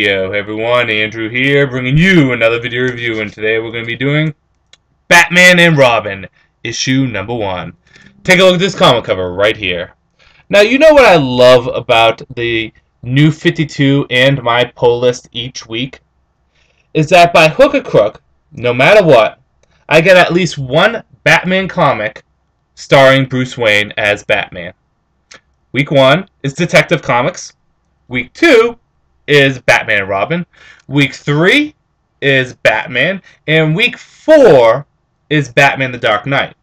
Yo everyone, Andrew here, bringing you another video review, and today we're going to be doing Batman and Robin, issue number 1. Take a look at this comic cover right here. Now, you know what I love about the New 52 and my pull list each week? Is that by hook or crook, no matter what, I get at least one Batman comic starring Bruce Wayne as Batman. Week 1 is Detective Comics. Week 2 is Batman and Robin. Week 3 is Batman. And Week 4 is Batman the Dark Knight.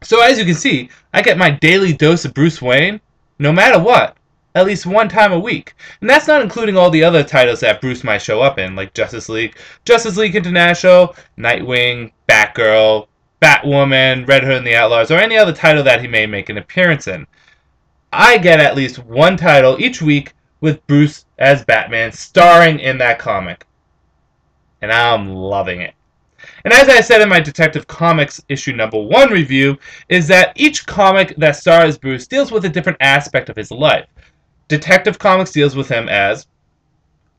So as you can see, I get my daily dose of Bruce Wayne, no matter what, at least one time a week. And that's not including all the other titles that Bruce might show up in, like Justice League International, Nightwing, Batgirl, Batwoman, Red Hood and the Outlaws, or any other title that he may make an appearance in. I get at least one title each week with Bruce as Batman starring in that comic. And I'm loving it. And as I said in my Detective Comics issue number 1 review, is that each comic that stars Bruce deals with a different aspect of his life. Detective Comics deals with him as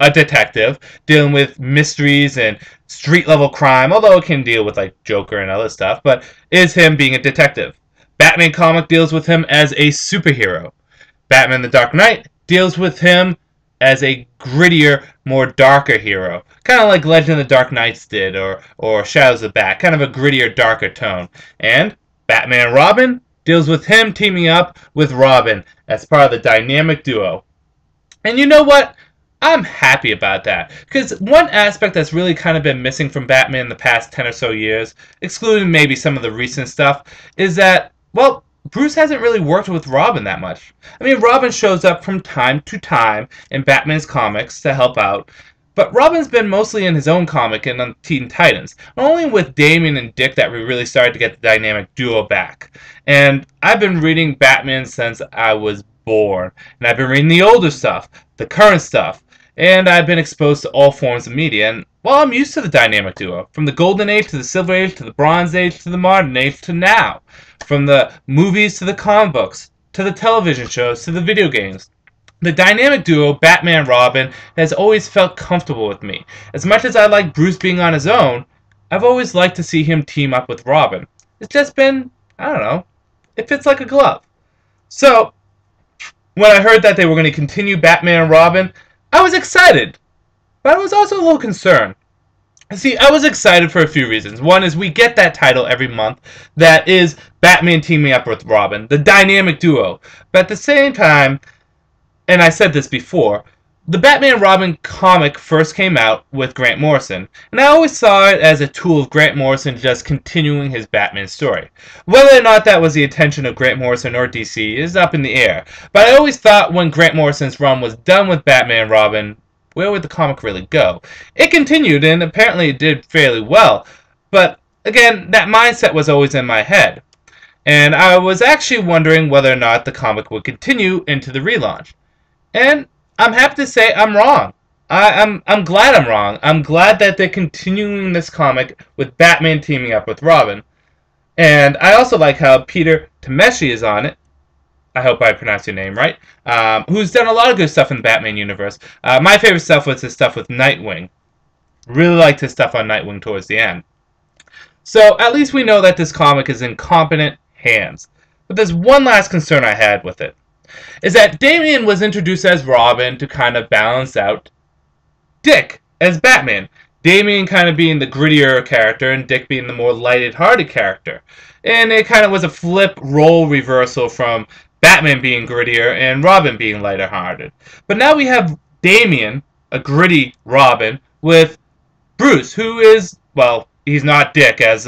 a detective, dealing with mysteries and street-level crime, although it can deal with like Joker and other stuff, but is him being a detective. Batman comic deals with him as a superhero. Batman the Dark Knight deals with him as a grittier, more darker hero. Kind of like Legend of the Dark Knights did, or Shadows of the Bat. Kind of a grittier, darker tone. And Batman and Robin deals with him teaming up with Robin as part of the dynamic duo. And you know what? I'm happy about that. Because one aspect that's really kind of been missing from Batman in the past 10 or so years, excluding maybe some of the recent stuff, is that, well, Bruce hasn't really worked with Robin that much. I mean, Robin shows up from time to time in Batman's comics to help out, but Robin's been mostly in his own comic and on Teen Titans. Only with Damian and Dick that we really started to get the dynamic duo back. And I've been reading Batman since I was born. And I've been reading the older stuff, the current stuff, and I've been exposed to all forms of media. And, well, I'm used to the dynamic duo. From the Golden Age to the Silver Age to the Bronze Age to the Modern Age to now. From the movies to the comic books, to the television shows, to the video games. The dynamic duo, Batman and Robin, has always felt comfortable with me. As much as I like Bruce being on his own, I've always liked to see him team up with Robin. It's just been, I don't know, it fits like a glove. So, when I heard that they were going to continue Batman and Robin, I was excited. But I was also a little concerned. See, I was excited for a few reasons. One is we get that title every month that is Batman teaming up with Robin, the dynamic duo. But at the same time, and I said this before, the Batman and Robin comic first came out with Grant Morrison, and I always saw it as a tool of Grant Morrison just continuing his Batman story. Whether or not that was the intention of Grant Morrison or DC is up in the air, but I always thought when Grant Morrison's run was done with Batman and Robin, where would the comic really go? It continued, and apparently it did fairly well. But, again, that mindset was always in my head. And I was actually wondering whether or not the comic would continue into the relaunch. And I'm happy to say I'm wrong. I'm glad I'm wrong. I'm glad that they're continuing this comic with Batman teaming up with Robin. And I also like how Peter Tomasi is on it. I hope I pronounced your name right, who's done a lot of good stuff in the Batman universe. My favorite stuff was his stuff with Nightwing. Really liked his stuff on Nightwing towards the end. So, at least we know that this comic is in competent hands. But there's one last concern I had with it. Is that Damian was introduced as Robin to kind of balance out Dick as Batman. Damian kind of being the grittier character and Dick being the more lighted-hearted character. And it kind of was a flip role reversal from Batman being grittier and Robin being lighter-hearted. But now we have Damian, a gritty Robin, with Bruce, who is, well, he's not Dick as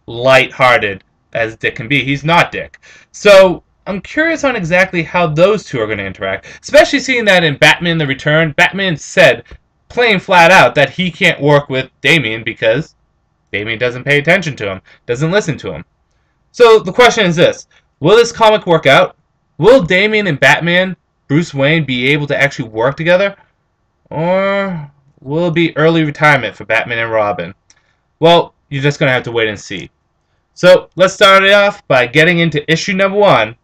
light-hearted as Dick can be. He's not Dick. So I'm curious on exactly how those two are going to interact, especially seeing that in Batman the Return, Batman said, plain flat out, that he can't work with Damian because Damian doesn't pay attention to him, doesn't listen to him. So the question is this: will this comic work out? Will Damian and Batman, Bruce Wayne, be able to actually work together? Or will it be early retirement for Batman and Robin? Well, you're just going to have to wait and see. So, let's start it off by getting into issue number 1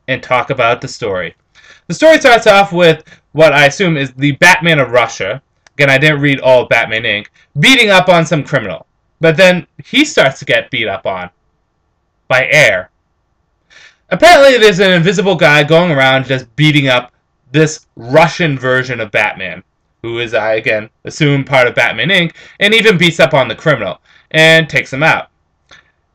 and talk about the story. The story starts off with what I assume is the Batman of Russia. Again, I didn't read all of Batman Inc. Beating up on some criminal. But then he starts to get beat up on by air. Apparently, there's an invisible guy going around just beating up this Russian version of Batman, who is, I again assume, part of Batman Inc., and even beats up on the criminal and takes him out.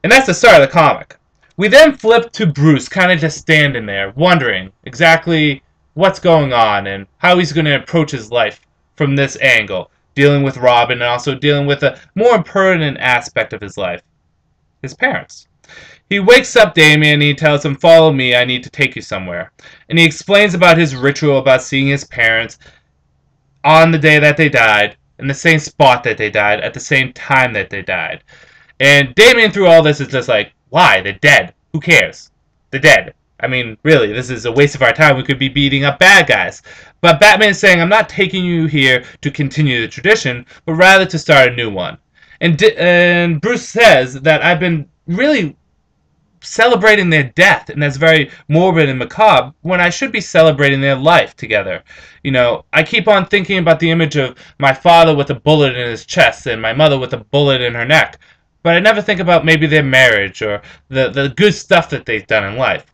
And that's the start of the comic. We then flip to Bruce kind of just standing there, wondering exactly what's going on and how he's going to approach his life from this angle, dealing with Robin and also dealing with a more pertinent aspect of his life, his parents. He wakes up Damian and he tells him, "Follow me, I need to take you somewhere." And he explains about his ritual about seeing his parents on the day that they died, in the same spot that they died, at the same time that they died. And Damian through all this is just like, why? They're dead. Who cares? They're dead. I mean, really, this is a waste of our time. We could be beating up bad guys. But Batman is saying, I'm not taking you here to continue the tradition, but rather to start a new one. And Bruce says that I've been really celebrating their death, and that's very morbid and macabre, when I should be celebrating their life together. You know, I keep on thinking about the image of my father with a bullet in his chest and my mother with a bullet in her neck, but I never think about maybe their marriage or the good stuff that they've done in life.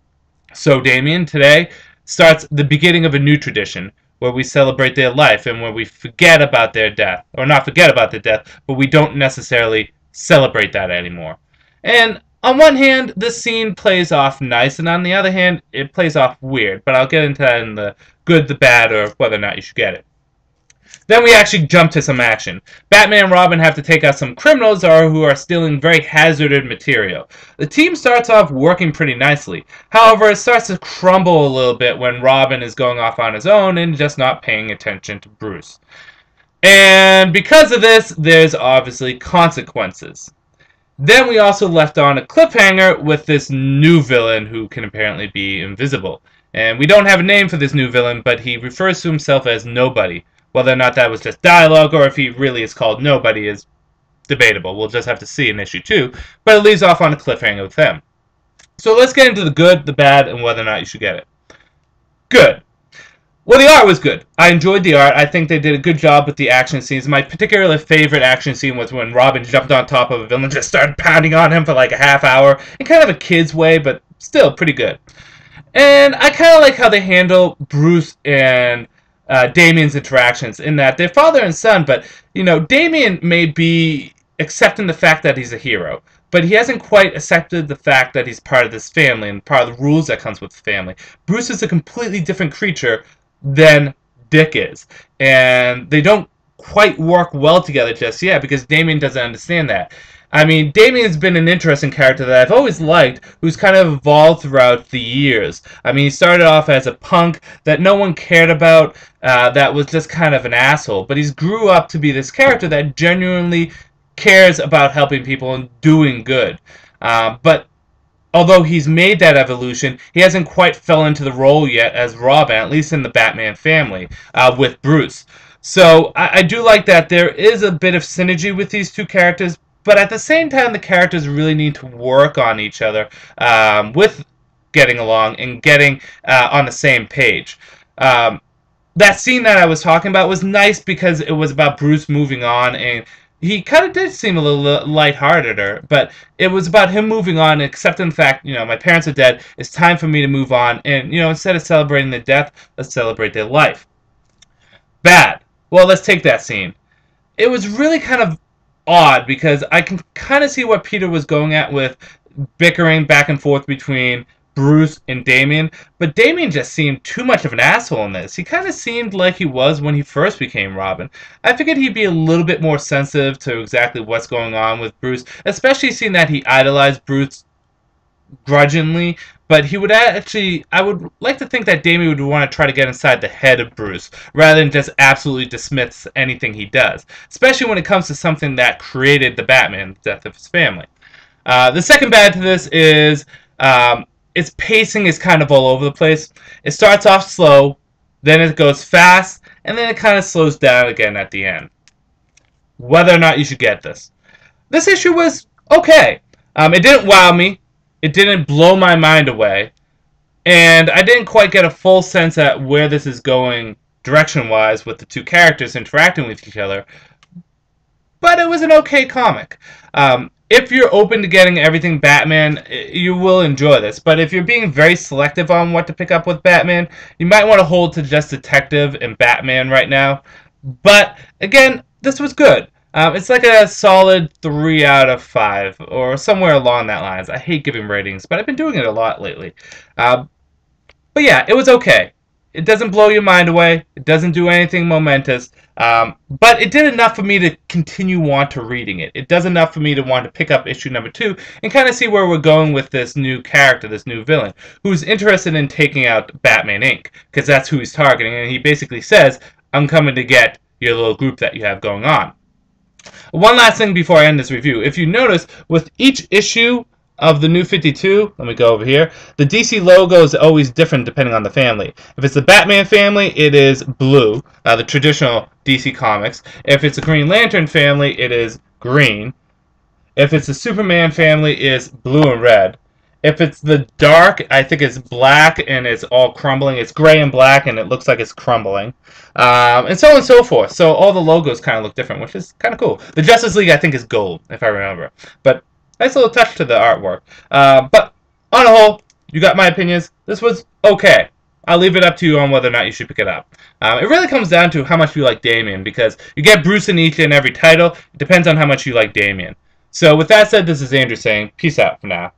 So Damian today starts the beginning of a new tradition where we celebrate their life and where we forget about their death, or not forget about their death, but we don't necessarily celebrate that anymore. And on one hand, this scene plays off nice, and on the other hand, it plays off weird. But I'll get into that in the good, the bad, or whether or not you should get it. Then we actually jump to some action. Batman and Robin have to take out some criminals who are stealing very hazardous material. The team starts off working pretty nicely. However, it starts to crumble a little bit when Robin is going off on his own and just not paying attention to Bruce. And because of this, there's obviously consequences. Then we also left on a cliffhanger with this new villain who can apparently be invisible. And we don't have a name for this new villain, but he refers to himself as Nobody. Whether or not that was just dialogue or if he really is called Nobody is debatable. We'll just have to see in issue 2. But it leaves off on a cliffhanger with them. So let's get into the good, the bad, and whether or not you should get it. Good. Well, the art was good. I enjoyed the art. I think they did a good job with the action scenes. My particularly favorite action scene was when Robin jumped on top of a villain and just started pounding on him for like a half hour. In kind of a kid's way, but still pretty good. And I kind of like how they handle Bruce and Damian's interactions in that they're father and son, but, you know, Damian may be accepting the fact that he's a hero, but he hasn't quite accepted the fact that he's part of this family and part of the rules that comes with the family. Bruce is a completely different creature than Dick is, and they don't quite work well together just yet because Damian doesn't understand that. I mean, Damian's been an interesting character that I've always liked, who's kind of evolved throughout the years. I mean, he started off as a punk that no one cared about, that was just kind of an asshole, but he's grew up to be this character that genuinely cares about helping people and doing good. But although he's made that evolution, he hasn't quite fell into the role yet as Robin, at least in the Batman family, with Bruce. So I do like that there is a bit of synergy with these two characters, but at the same time, the characters really need to work on each other with getting along and getting on the same page. That scene that I was talking about was nice because it was about Bruce moving on, and he kind of did seem a little lighthearted, but it was about him moving on and accepting the fact, you know, my parents are dead, it's time for me to move on, and, you know, instead of celebrating their death, let's celebrate their life. Bad. Well, let's take that scene. It was really kind of odd because I can kind of see what Peter was going at with bickering back and forth between Bruce and Damian, but Damian just seemed too much of an asshole in this. He kind of seemed like he was when he first became Robin. I figured he'd be a little bit more sensitive to exactly what's going on with Bruce, especially seeing that he idolized Bruce grudgingly, but he would actually, I would like to think that Damian would want to try to get inside the head of Bruce, rather than just absolutely dismiss anything he does, especially when it comes to something that created the Batman, the death of his family. The second bad to this is its pacing is kind of all over the place. It starts off slow, then it goes fast, and then it kind of slows down again at the end. Whether or not you should get this. This issue was okay. It didn't wow me. It didn't blow my mind away. And I didn't quite get a full sense at where this is going direction-wise with the two characters interacting with each other, but it was an okay comic. If you're open to getting everything Batman, you will enjoy this. But if you're being very selective on what to pick up with Batman, you might want to hold to just Detective and Batman right now. But again, this was good. It's like a solid 3 out of 5, or somewhere along that lines. I hate giving ratings, but I've been doing it a lot lately. But yeah, it was okay. It doesn't blow your mind away. It doesn't do anything momentous. But it did enough for me to continue on to reading it. It does enough for me to want to pick up issue number 2 and kind of see where we're going with this new character, this new villain, who's interested in taking out Batman Inc., because that's who he's targeting, and he basically says, I'm coming to get your little group that you have going on. One last thing before I end this review. If you notice, with each issue of the New 52, let me go over here, the DC logo is always different depending on the family. If it's the Batman family, it is blue, the traditional DC Comics. If it's the Green Lantern family, it is green. If it's the Superman family, it's blue and red. If it's the Dark, I think it's black and it's all crumbling. It's gray and black and it looks like it's crumbling. And so on and so forth. So all the logos kind of look different, which is kind of cool. The Justice League, I think, is gold, if I remember. But nice little touch to the artwork. But on the whole, you got my opinions. This was okay. I'll leave it up to you on whether or not you should pick it up. It really comes down to how much you like Damian, because you get Bruce in each and every title. It depends on how much you like Damian. So with that said, this is Andrew saying peace out for now.